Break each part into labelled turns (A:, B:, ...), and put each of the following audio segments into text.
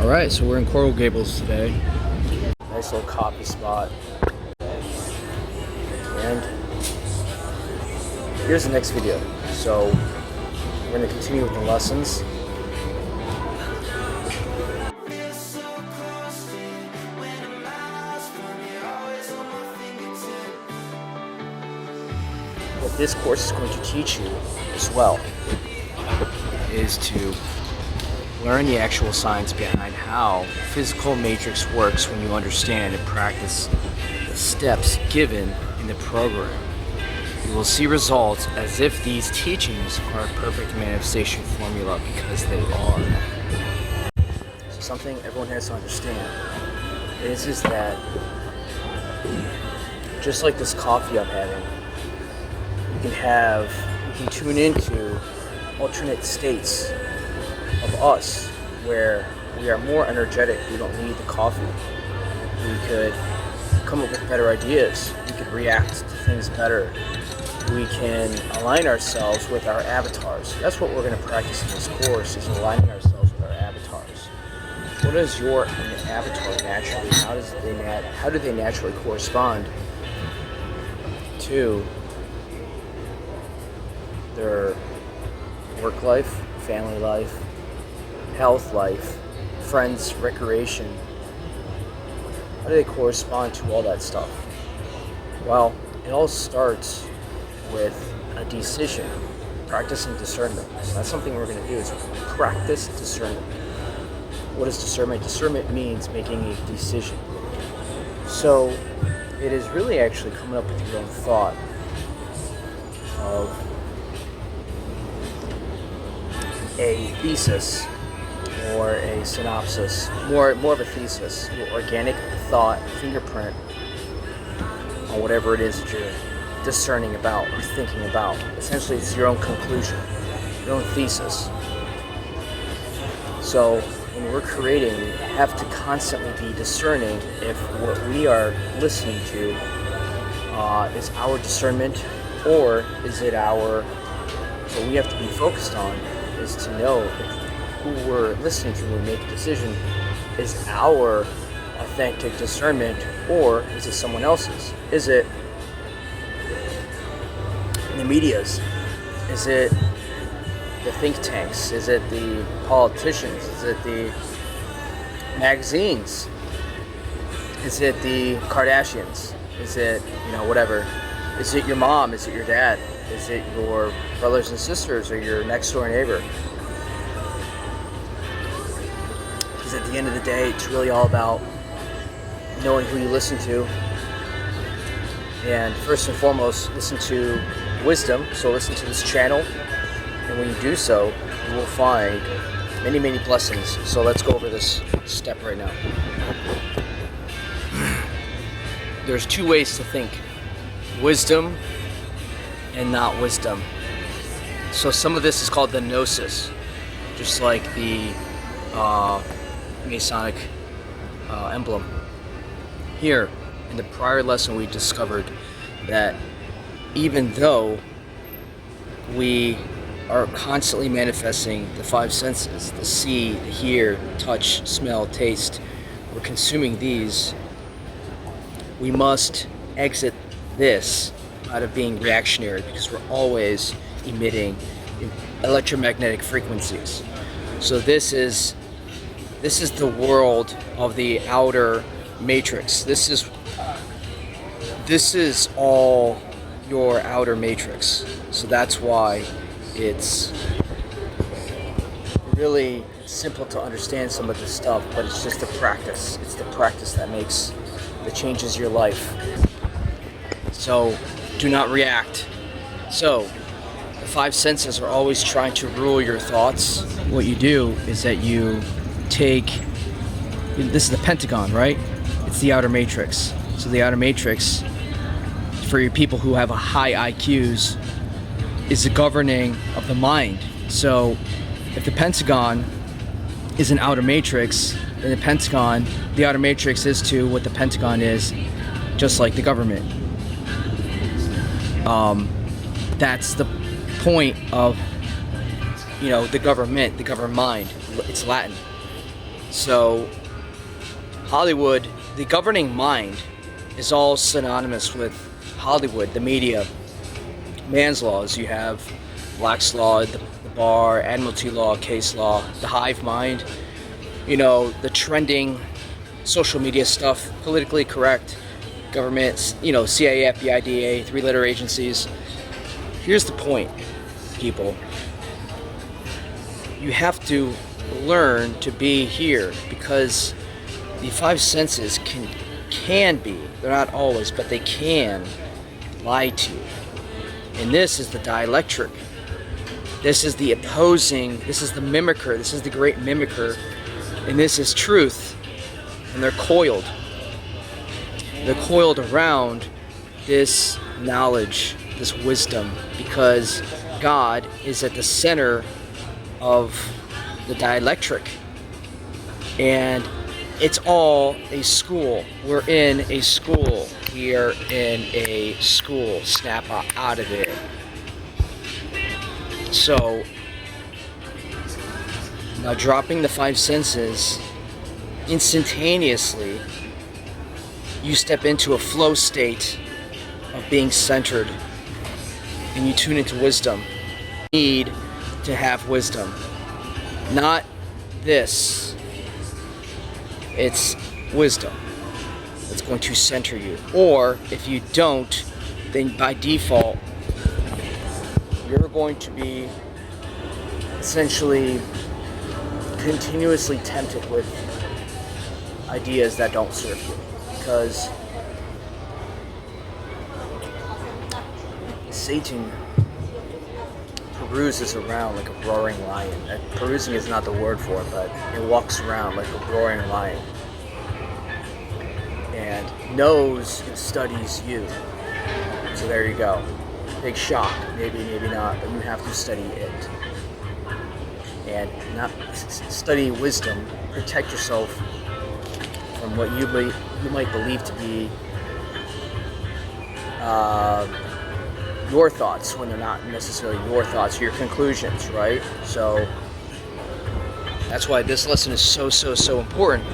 A: Alright, so we're in Coral Gables today. Nice little coffee spot. And here's the next video. So we're going to continue with the lessons. What this course is going to teach you as well is to learn the actual science behind how physical matrix works when you understand and practice the steps given in the program. You will see results as if these teachings are a perfect manifestation formula, because they are. So something everyone has to understand is that just like this coffee I'm having, you can tune into alternate states of us where we are more energetic. We don't need the coffee. We could come up with better ideas. We could react to things better. We can align ourselves with our avatars. That's what we're going to practice in this course, is aligning ourselves with our avatars. What is your avatar naturally? How do they naturally correspond to their work life, family life, health life, friends, recreation? How do they correspond to all that stuff? Well, it all starts with a decision, practicing discernment. So that's something we're going to do, is practice discernment. What is discernment? Discernment means making a decision. So it is really actually coming up with your own thought of a thesis or a synopsis, more of a thesis, your organic thought fingerprint on whatever it is that you're discerning about or thinking about. Essentially, it's your own conclusion, your own thesis. So when we're creating, we have to constantly be discerning if what we are listening to is our discernment, or is it our, what we have to be focused on is to know if who we're listening to when we make a decision is our authentic discernment, or is it someone else's? Is it the media's? Is it the think tanks? Is it the politicians? Is it the magazines? Is it the Kardashians? Is it, whatever? Is it your mom? Is it your dad? Is it your brothers and sisters, or your next door neighbor? Because at the end of the day, it's really all about knowing who you listen to. And first and foremost, listen to wisdom. So listen to this channel. And when you do so, you will find many, many blessings. So let's go over this step right now. There's two ways to think: wisdom and not wisdom. So some of this is called the gnosis, just like the Masonic emblem. Here, in the prior lesson, we discovered that even though we are constantly manifesting the five senses, the see, the hear, touch, smell, taste, we're consuming these, we must exit this out of being reactionary, because we're always emitting electromagnetic frequencies. So this is the world of the outer matrix. This is all your outer matrix. So that's why it's really simple to understand some of this stuff, but it's just the practice. It's the practice that changes your life. So do not react. So the five senses are always trying to rule your thoughts. What you do is that you take, this is the pentagon, right? It's the outer matrix. So the outer matrix, for your people who have a high IQs, is the governing of the mind. So if the pentagon is an outer matrix, then the outer matrix is to what the pentagon is, just like the government. That's the point of, the government mind. It's Latin. So Hollywood, the governing mind, is all synonymous with Hollywood, the media, man's laws. You have Black's Law, the bar, admiralty law, case law, the hive mind, the trending social media stuff, politically correct, governments, CIA, FBI, DA, three-letter agencies. Here's the point, people. You have to learn to be here, because the five senses can be, they're not always, but they can lie to you. And this is the dialectic. This is the opposing, this is the mimicker, this is the great mimicker, and this is truth. And they're coiled. They're coiled around this knowledge, this wisdom, because God is at the center of the dialectic. And it's all a school. We're in a school. We are in a school. Snap out of it. So, now dropping the five senses, instantaneously, you step into a flow state of being centered, and you tune into wisdom. You need to have wisdom. Not this. It's wisdom that's going to center you. Or if you don't, then by default, you're going to be essentially continuously tempted with ideas that don't serve you, because Satan peruses around like a roaring lion. Perusing is not the word for it, but it walks around like a roaring lion and knows and studies you. So there you go. Big shock, maybe not, but you have to study it. And not study wisdom, protect yourself from what you might believe to be your thoughts, when they're not necessarily your thoughts, your conclusions, right? So that's why this lesson is so important.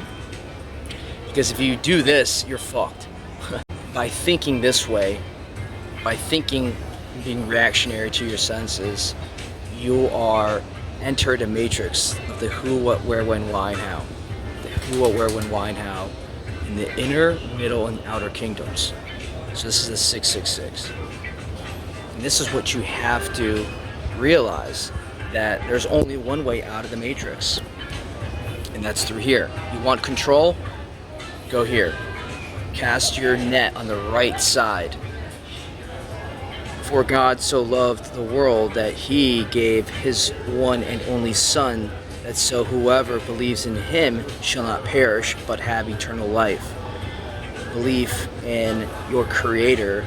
A: Because if you do this, you're fucked. By thinking this way, by thinking, being reactionary to your senses, you are entered a matrix of the who, what, where, when, why, and how. The who, what, where, when, why, and how in the inner, middle, and outer kingdoms. So this is the 666. And this is what you have to realize, that there's only one way out of the matrix. And that's through here. You want control? Go here. Cast your net on the right side. For God so loved the world that he gave his one and only Son, that so whoever believes in him shall not perish, but have eternal life. Belief in your Creator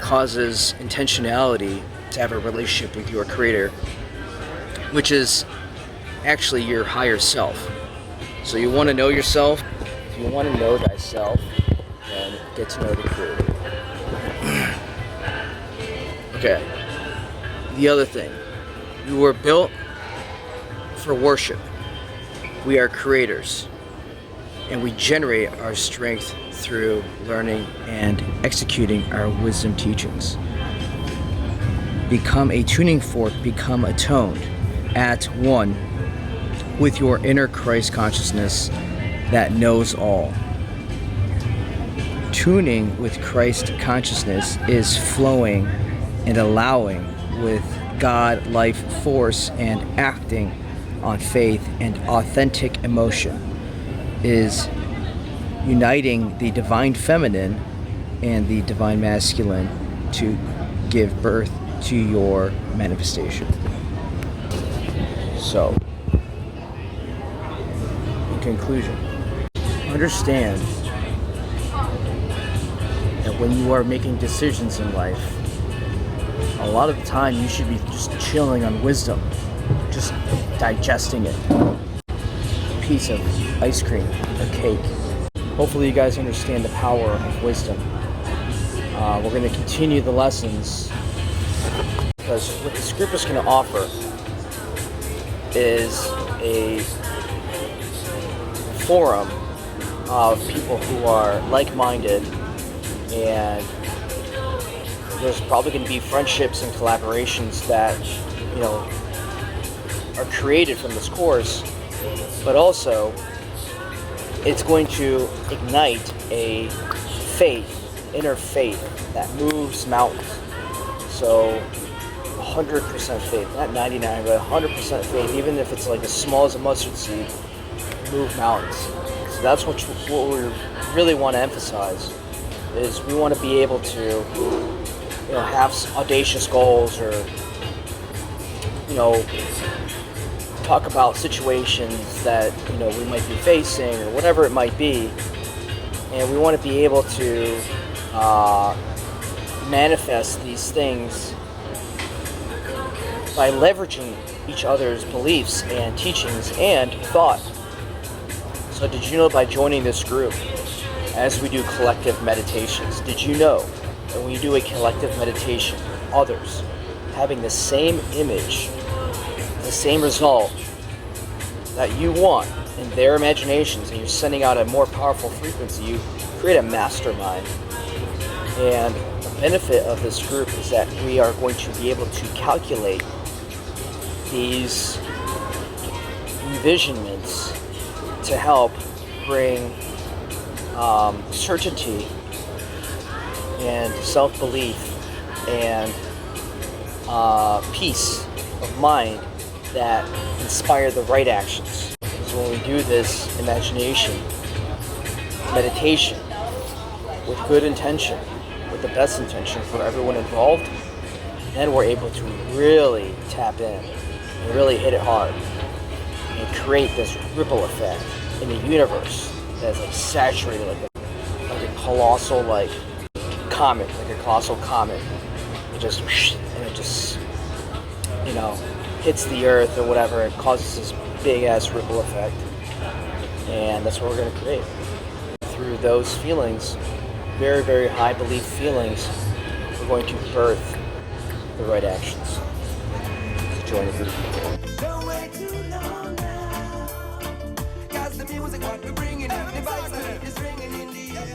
A: causes intentionality to have a relationship with your Creator, which is actually your higher self. So you want to know yourself. If you want to know thyself, then get to know the Creator. Okay, the other thing, we were built for worship. We are creators, and we generate our strength through learning and executing our wisdom teachings. Become a tuning fork, become atoned at one with your inner Christ consciousness that knows all. Tuning with Christ consciousness is flowing and allowing with God life force and acting on faith and authentic emotion, is uniting the divine feminine and the divine masculine to give birth to your manifestation. So, in conclusion, understand that when you are making decisions in life, a lot of the time you should be just chilling on wisdom, just digesting it. A piece of ice cream or cake. Hopefully you guys understand the power of wisdom. We're going to continue the lessons, because what the script is going to offer is a forum of people who are like-minded, and there's probably going to be friendships and collaborations that, you know, are created from this course, but also it's going to ignite a faith, inner faith that moves mountains. So 100% faith, not 99, but 100% faith, even if it's like as small as a mustard seed, move mountains. So that's what we really want to emphasize, is we want to be able to, you know, have audacious goals, or, you know, talk about situations that, you know, we might be facing, or whatever it might be, and we want to be able to manifest these things by leveraging each other's beliefs and teachings and thought. So did you know, by joining this group, as we do collective meditations, did you know that when you do a collective meditation, others having the same image, the same result that you want in their imaginations, and you're sending out a more powerful frequency, you create a mastermind. And the benefit of this group is that we are going to be able to calculate these envisionments to help bring certainty and self-belief and peace of mind that inspire the right actions. So when we do this imagination, meditation, with good intention, with the best intention for everyone involved, then we're able to really tap in and really hit it hard and create this ripple effect in the universe that is like saturated, like a colossal comet, like a colossal comet. It just, and it just, you know, hits the earth or whatever. It causes this big ass ripple effect, and that's what we're going to create through those feelings, very, very high belief feelings. We're going to birth the right actions. Join the group.
B: Don't wait too long now, 'cause the music what we're bringing, the vibes is ringing in the air.